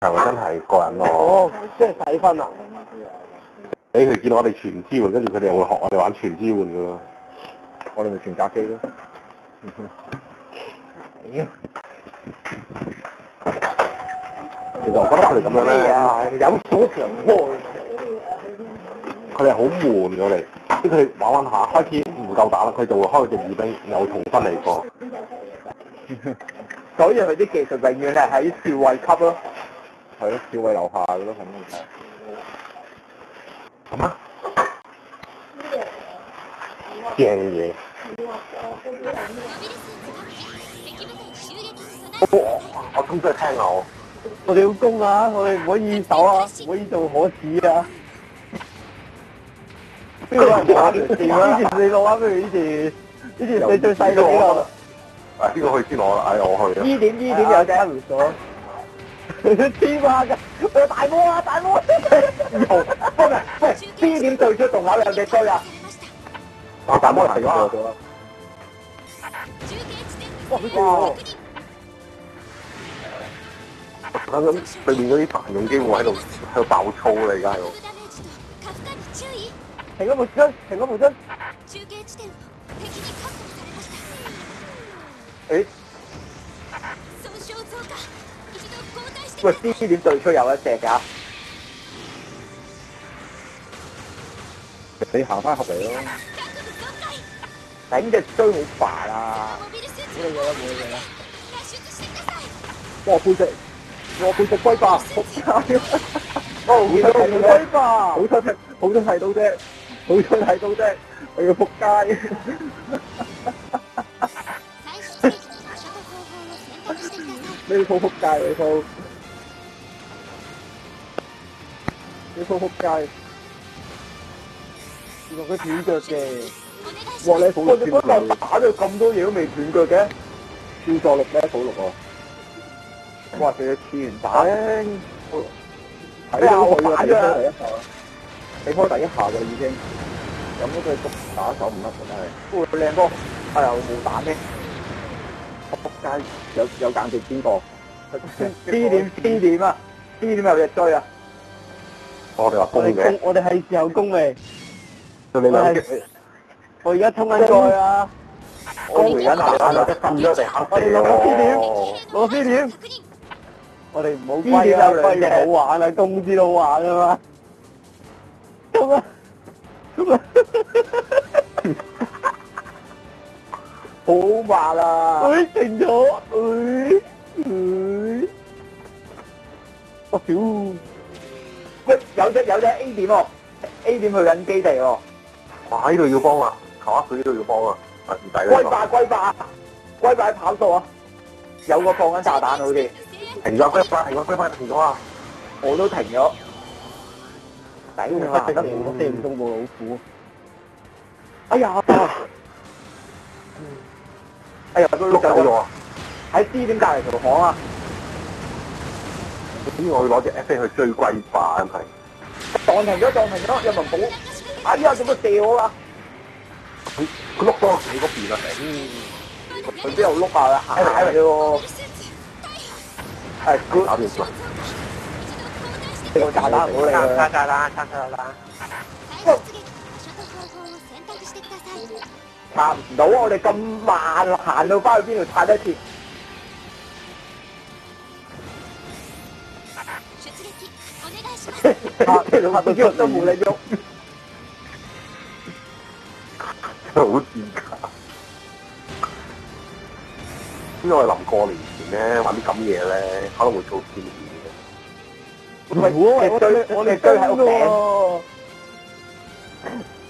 係咪真係過癮咯？哦，即係洗分啊！俾佢見到我哋全支援，跟住佢哋又會學我哋玩全支援噶咯。我哋咪全格機咯。其實我覺得佢哋咁樣咧，有所強波。佢哋好悶咗嚟，即係佢哋玩玩下，開始唔夠打啦，佢就會開隻二兵，又重新嚟過。所以佢啲技術永遠係喺少尉級咯。係咯，少尉樓下嘅咯，肯定係。咁啊？正嘢。我衝出去聽下我。我哋要攻啊！我哋唔可以守啊！唔可以做可恥啊！邊個人打條線啊？呢條你攞啊！不如呢條你最細個邊個？邊個去先攞啦？我去啊！依點有隻唔鎖。黐孖㗎！我有大魔啊！大魔！喂 ，B 點對出動畫有幾堆啊？大魔嚟咗。哇！我諗對面嗰啲繁用機會喺度爆粗啦，而家喺度。停咗部車，停咗部車。誒？喂 ，C 點對出有一隻㗎？你行翻合嚟咯。頂隻追好煩啊！冇嘢啦，冇嘢啦。哇！背脊，哇！背脊龜霸，仆街！哦，見到龜霸，好彩睇到啫，好彩睇到啫，我要仆街。呢套仆街，呢套仆街。原來佢斷腳嘅。哇！你好似嗰個打咗咁多嘢都未斷腳嘅，超作力咩？好六喎！哇！佢黐完打，睇到佢打咗第一下，你開第一下嘅已經，咁都佢捉打手唔甩真係。哇！靚波，哎呀冇打咩？仆街有揀食邊個 ？C 點啊 ？C 點有隻追啊！我哋話攻嘅。我哋係時候攻未？對你兩擊。我而家衝緊過去啊！我而家拿翻咗啲分咗地下。我哋攞個 C 點，攞 C 點。我哋唔好龜啊！龜好玩啊，攻先好玩啊嘛。衝啊！衝啊！好慢啊！停咗！我屌！喂，有隻 A 點喎 ，A 點去緊基地喎。哇！呢度要幫啊！求下佢呢度要幫啊！唔抵啦！龜霸喺跑道啊！有個放緊炸彈好似。停咗龜霸停咗啊！我都停咗。頂啊！我射唔中部老虎。哎呀！佢碌走咗啊！喺 C 點隔離條巷啊！咁我要攞隻 FA 去追龜霸真係。撞停咗！有文寶。哎呀！做乜射我啊？佢碌多你嗰邊啊！佢邊度碌啊？行嚟啫喎。係 good。搞掂咗。個炸彈唔好理佢。拆炸彈。拆唔到，我哋咁慢行到翻去邊度拆得切？拆到腳都冇力喐。好賤格！因為我臨過年前咧玩啲咁嘢咧，可能會做天片嘅。我哋追喺屋頂，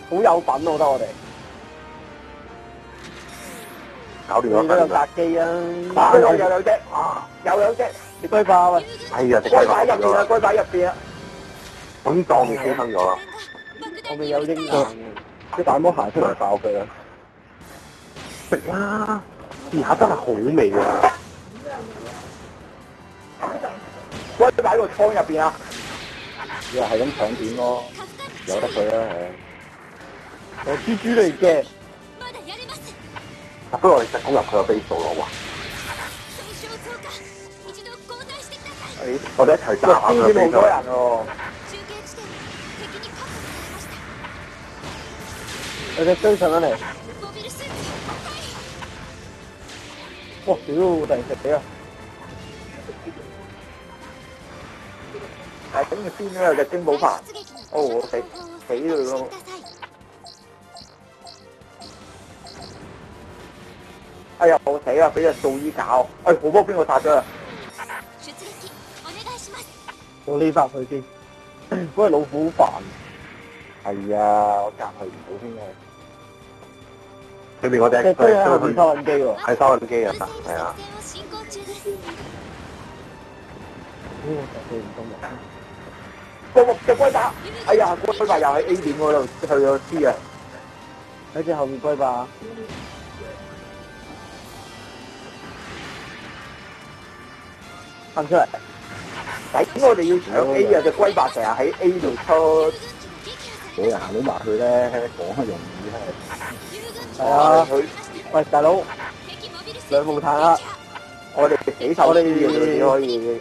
好有品我覺得我哋。搞掂啦！有殺機啊！有隻，有隻龜霸喂！係啊！龜霸入邊啊！我已經當你犧牲咗啦。我哋有鷹眼，啲大魔行出嚟爆佢啦！食啦！試下真係好味啊！龜霸喺個倉入邊啊！又係咁搶點咯，由得佢啦，我豬豬嚟嘅。不過我哋直攻入佢個 base 度咯喎。我哋一齊炸下邊佢好多人喎。佢哋追上緊嚟。哇！屌，突然死啊！係咁嘅先咧，有隻精寶牌。哦，我死佢咯！哎呀，我死啦！俾隻素衣搞。哎，好波邊個殺咗啊？我呢發佢先。嗰個老虎好煩。係啊，我夾佢唔到先嘅。裏面嗰隻追喺後面收緊機喎。係收緊機啊！係啊。隻龜霸，哎呀，龜霸又喺 A 點嗰度去咗 C 啊！喺隻後面龜霸，行出嚟。點我哋要搶 A 啊？隻龜霸成日喺 A 度出，冇人行到埋去咧，講得容易係。係啊，佢喂大佬，兩部坦克，我哋幾手呢啲嘢可以。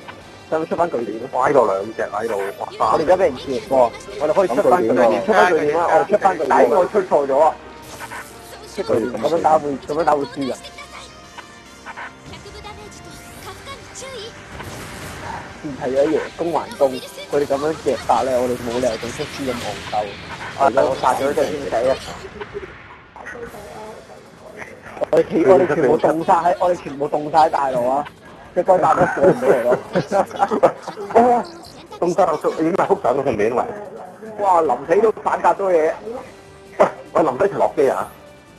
使唔使出翻巨點？歪到兩隻喺度，哇！我哋而家俾人截喎，我哋可以出翻巨點，出翻巨點啦！我哋出翻巨點，我出錯咗啊！出巨點咁樣打會輸啊！係啊，贏攻還攻，佢哋咁樣夾法咧，我哋冇理由仲出輸咁戇鳩。我殺咗隻先死啊！我哋全部凍晒喺，我哋全部凍晒喺大陸啊！隻龜霸都過唔到嚟咯。東山已經係覆上到佢面嚟。哇！臨死都反格多嘢。喂，臨低一齊落機啊！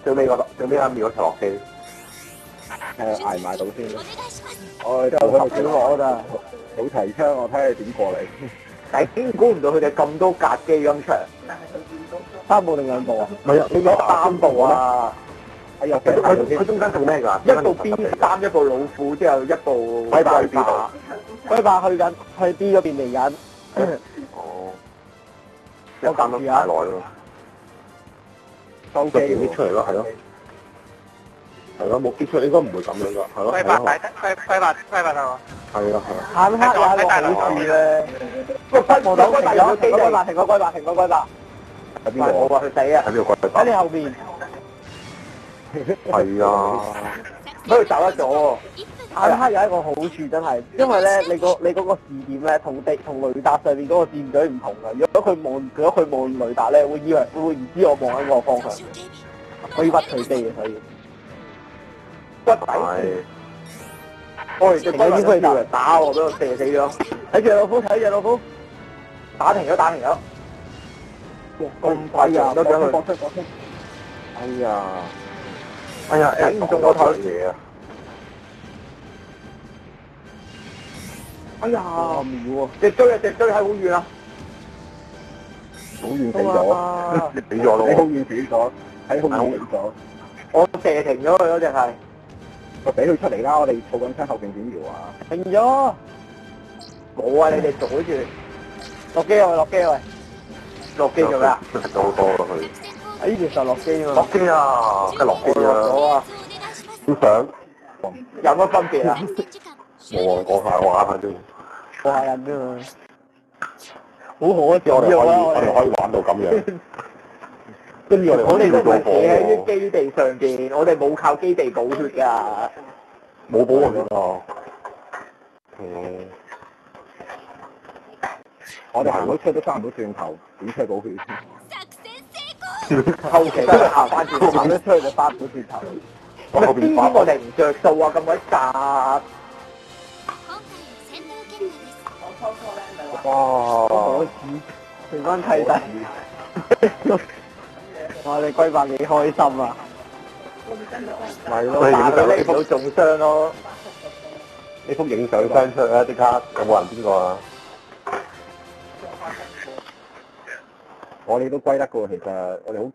最尾一秒一齊落機。捱埋到先。我就好少攞咋，好提槍，我睇你點過嚟。但係估唔到佢哋咁多格機咁長。3部定2部啊？唔係啊，你攞3部啊！哎呀，佢中間做咩㗎？一部 B3，一部老虎，之後一部龜霸。龜霸去 B 嗰邊嚟緊。哦。我揀得太耐咯。收機啲出嚟咯，係咯。係咯，冇擊出應該唔會咁樣㗎，係咯。龜霸係嘛？係啊係啊。坦克有一個好處咧，個龜冇到，停個龜霸。喺邊度？我話佢死啊！喺邊個龜霸？喺你後邊。係啊。佢走得咗喎。坦克有一個好處真係，因為咧你嗰個視點咧同雷達上面嗰個箭嘴唔同㗎。如果佢望雷達咧，會唔知我望緊嗰個方向，可以屈佢機嘅，所以屈底。我哋隻龜點佢嚟打我，俾我射死咗。睇住老虎，打停咗。咁快啊！都將佢搏出。哎呀，頂唔中個頭嘢啊！哎呀，秒啊！隻追係好遠啊！好遠死咗，死咗咯！喺好遠死咗，我射停咗佢嗰隻係。我俾佢出嚟啦！我哋措緊槍後邊點搖啊？停咗。冇啊！你哋阻住。落機喂！落機做咩啊？食咗好多咯佢。喺呢條就落機啊！落機啊！梗係落機啦！點想？有乜分別啊？冇啊！講下話反正。過下癮啫嘛。好可笑啊！我哋可以玩到咁樣。跟住我哋都唔係企喺啲基地上邊，我哋冇靠基地補血㗎。冇補血啊！我哋行到車都翻唔到轉頭，點車補血？後期都係行翻轉頭，行得出去就翻唔到轉頭。邊我哋唔着數啊！咁鬼雜。哇！平翻契弟。我哋龜霸幾開心啊！咪咯，打佢呢度中傷咯。呢幅影相相出啊！即刻有冇人邊個啊？我哋都龜得㗎喎，其實我哋好。